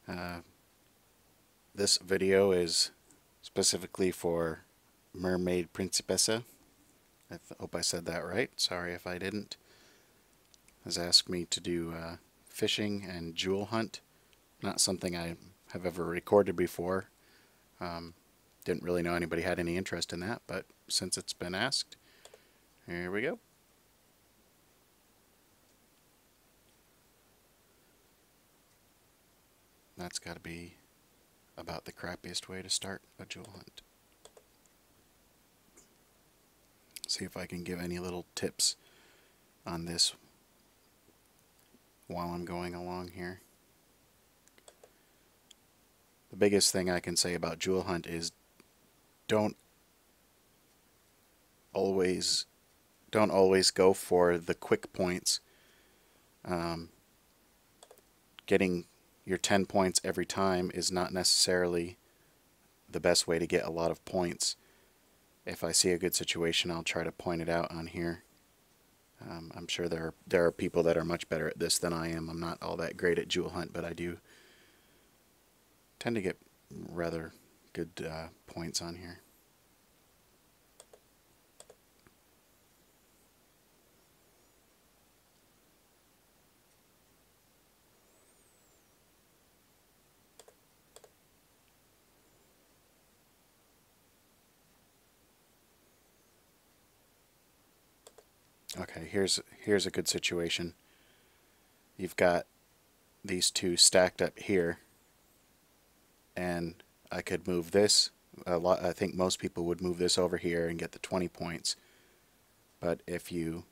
Uh, this video is specifically for Mermaid Principessa. I hope I said that right. Sorry if I didn't. Has asked me to do fishing and jewel hunt. Not something I have ever recorded before. Didn't really know anybody had any interest in that, but since it's been asked, here we go. That's got to be about the crappiest way to start a jewel hunt. See if I can give any little tips on this while I'm going along here. The biggest thing I can say about jewel hunt is don't always go for the quick points. Getting your 10 points every time is not necessarily the best way to get a lot of points. If I see a good situation, I'll try to point it out on here. I'm sure there are people that are much better at this than I am. I'm not all that great at jewel hunt, but I do tend to get rather good points on here. Okay, here's a good situation. You've got these two stacked up here, and I could move this a lot. I think most people would move this over here and get the 20 points. But if you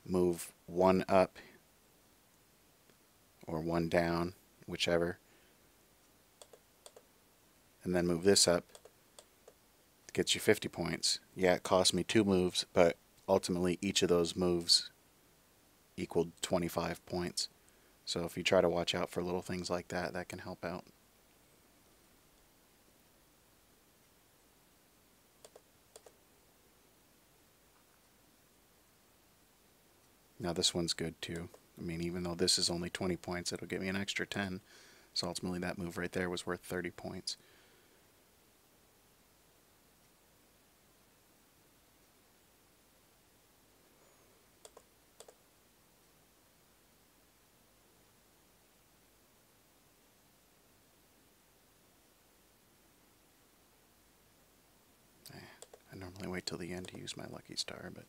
move one up or one down, whichever, and then move this up, it gets you 50 points. Yeah, it cost me 2 moves, but ultimately each of those moves equaled 25 points. So if you try to watch out for little things like that, that can help out. Now this one's good too. I mean, even though this is only 20 points, it'll give me an extra 10. So ultimately that move right there was worth 30 points. I normally wait till the end to use my lucky star, but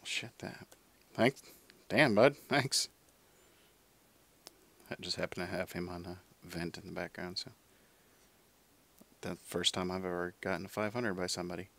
shit that. Thanks. Damn, bud. Thanks. I just happen to have him on a vent in the background, so the first time I've ever gotten a 500 by somebody.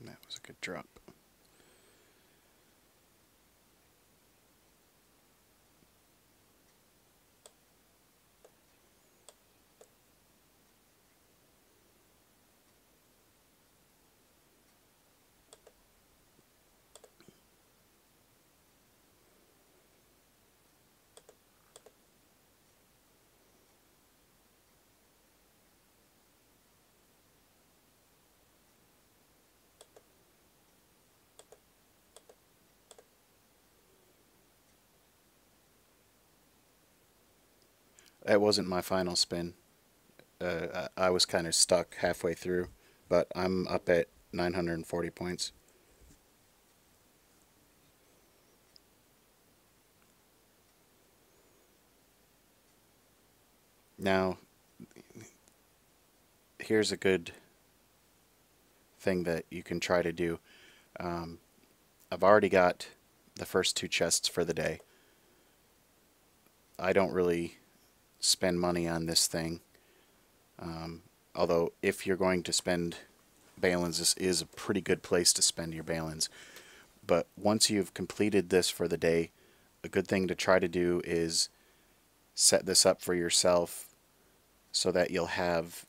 That was a good drop. That wasn't my final spin. I was kind of stuck halfway through, but I'm up at 940 points. Now, here's a good thing that you can try to do. I've already got the first 2 chests for the day. I don't really spend money on this thing. Although if you're going to spend balance, this is a pretty good place to spend your balance. But once you've completed this for the day, a good thing to try to do is set this up for yourself so that you'll have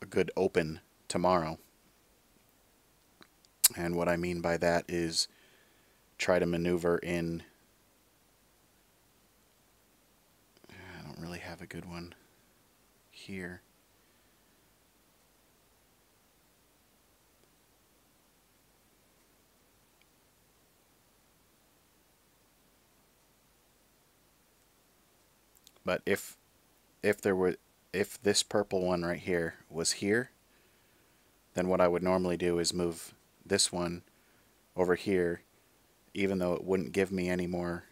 a good open tomorrow. And what I mean by that is try to maneuver in. I don't really have a good one here. But if this purple one right here was here, then what I would normally do is move this one over here. Even though it wouldn't give me any more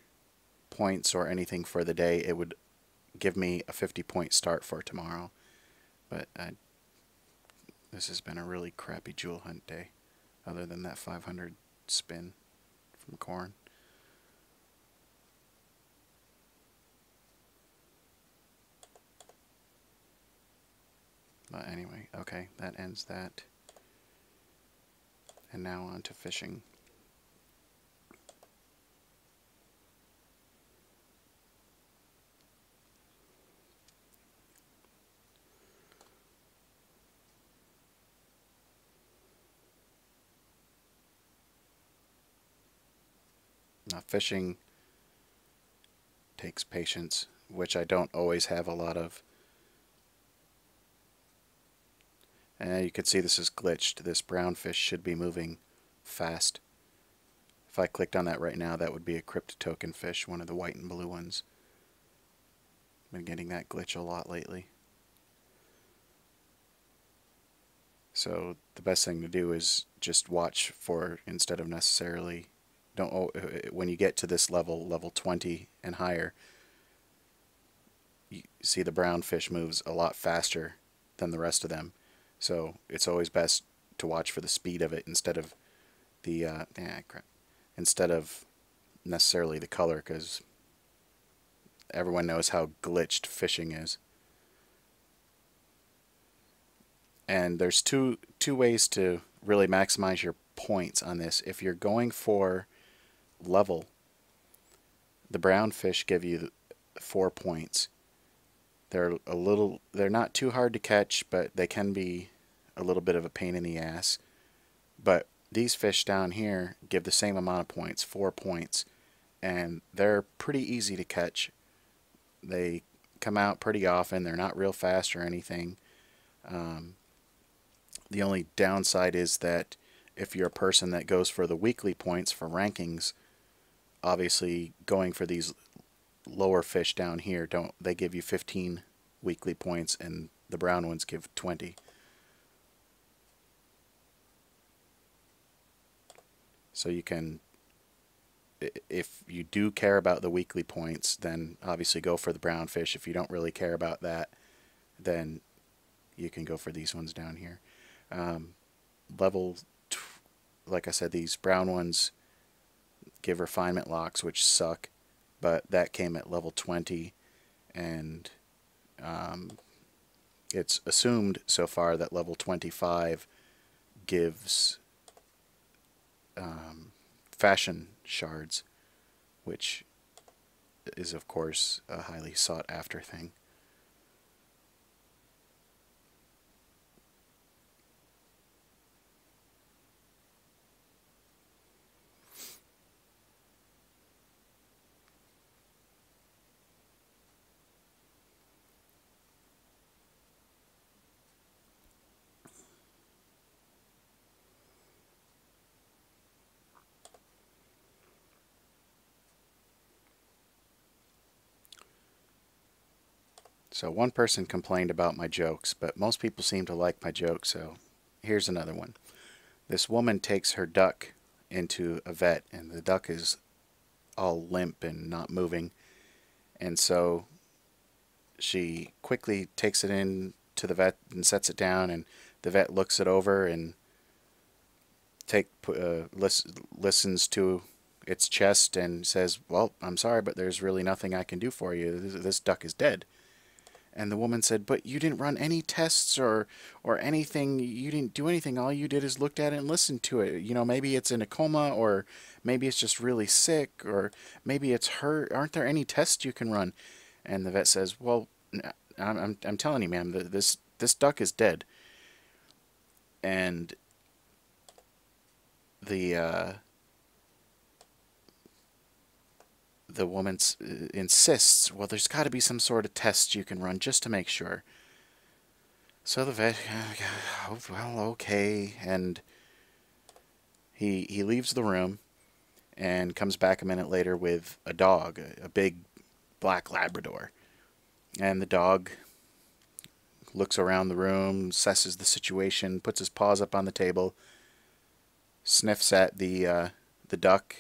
points or anything for the day, it would give me a 50-point start for tomorrow. But this has been a really crappy jewel hunt day, other than that 500 spin from corn. But anyway, okay, that ends that. And now on to fishing. Now fishing takes patience, which I don't always have a lot of. And you can see this is glitched. This brown fish should be moving fast. If I clicked on that right now, that would be a crypto token fish, one of the white and blue ones. Been getting that glitch a lot lately. So the best thing to do is just watch for, instead of necessarily, when you get to this level 20 and higher, you see the brown fish moves a lot faster than the rest of them. So it's always best to watch for the speed of it instead of the instead of necessarily the color, because everyone knows how glitched fishing is. And there's two ways to really maximize your points on this. If you're going for level, the brown fish give you 4 points. They're not too hard to catch, but they can be a little bit of a pain in the ass. But these fish down here give the same amount of points, 4 points, and they're pretty easy to catch. They come out pretty often. They're not real fast or anything. The only downside is that if you're a person that goes for the weekly points for rankings, obviously going for these lower fish down here, they give you 15 weekly points, and the brown ones give 20. So you can, if you do care about the weekly points, then obviously go for the brown fish. If you don't really care about that, then you can go for these ones down here. Like I said, these brown ones give refinement locks, which suck, but that came at level 20, and it's assumed so far that level 25 gives fashion shards, which is of course a highly sought after thing. So one person complained about my jokes, but most people seem to like my jokes, so here's another one. This woman takes her duck into a vet, and the duck is all limp and not moving, and so she quickly takes it in to the vet and sets it down, and the vet looks it over and listens to its chest and says, "Well, I'm sorry, but there's really nothing I can do for you. This duck is dead." And the woman said, but you didn't run any tests or anything. You didn't do anything. All you did is looked at it and listened to it. You know, maybe it's in a coma, or maybe it's just really sick, or maybe it's hurt. Aren't there any tests you can run? And the vet says, well, I'm telling you, ma'am, this duck is dead. And the the woman insists, well, there's got to be some sort of test you can run just to make sure. So the vet, oh, well, okay, and he leaves the room and comes back a minute later with a dog, a big black Labrador. And the dog looks around the room, assesses the situation, puts his paws up on the table, sniffs at the duck,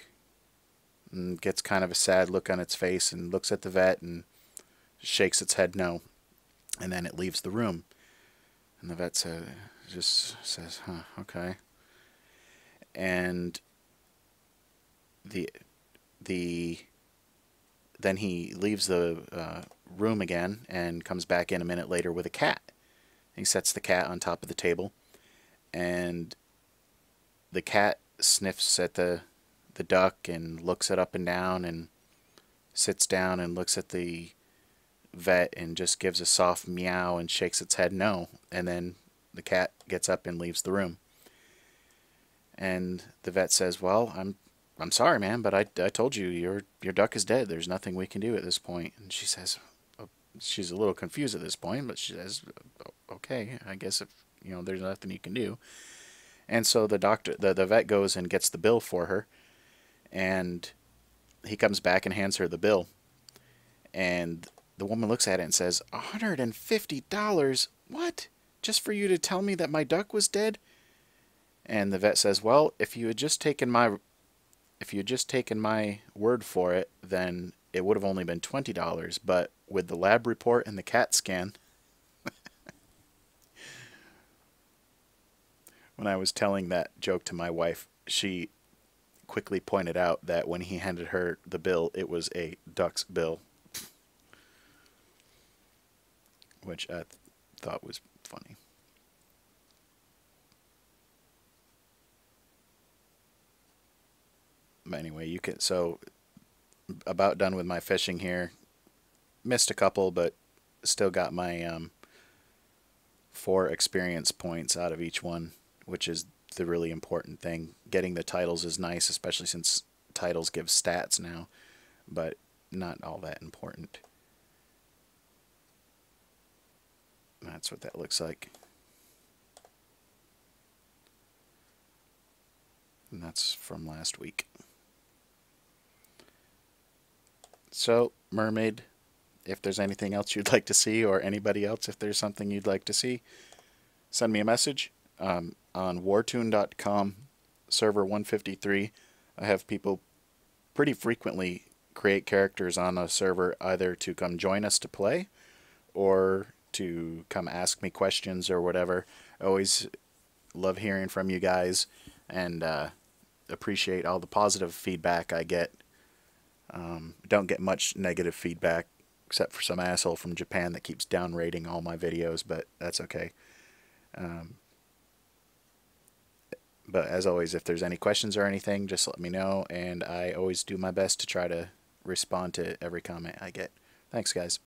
and gets kind of a sad look on its face, and looks at the vet and shakes its head no, and then it leaves the room. And the vet just says, huh, okay. And then he leaves the room again and comes back in a minute later with a cat. He sets the cat on top of the table, and the cat sniffs at the duck and looks it up and down and sits down and looks at the vet and just gives a soft meow and shakes its head no, and then the cat gets up and leaves the room. And the vet says, well, I'm sorry, man, but I told you your duck is dead. There's nothing we can do at this point. And she says, she's a little confused at this point, but she says, okay, I guess if there's nothing you can do. And so the vet goes and gets the bill for her, and he comes back and hands her the bill. And the woman looks at it and says, $150? What? Just for you to tell me that my duck was dead? And the vet says, well, if you had just taken my word for it, then it would have only been $20. But with the lab report and the CAT scan, when I was telling that joke to my wife, she quickly pointed out that when he handed her the bill, it was a duck's bill, which I thought was funny. But anyway, so about done with my fishing here. Missed a couple, but still got my 4 experience points out of each one, which is the really important thing. Getting the titles is nice, especially since titles give stats now, but not all that important. That's what that looks like. And that's from last week. So, Mermaid, if there's anything else you'd like to see, or anybody else, if there's something you'd like to see, send me a message on wartune.com, server 153. I have people pretty frequently create characters on a server, either to come join us to play or to come ask me questions or whatever. I always love hearing from you guys, and appreciate all the positive feedback I get. Don't get much negative feedback, except for some asshole from Japan that keeps downrating all my videos, but that's okay. But as always, if there's any questions or anything, just let me know, and I always do my best to try to respond to every comment I get. Thanks, guys.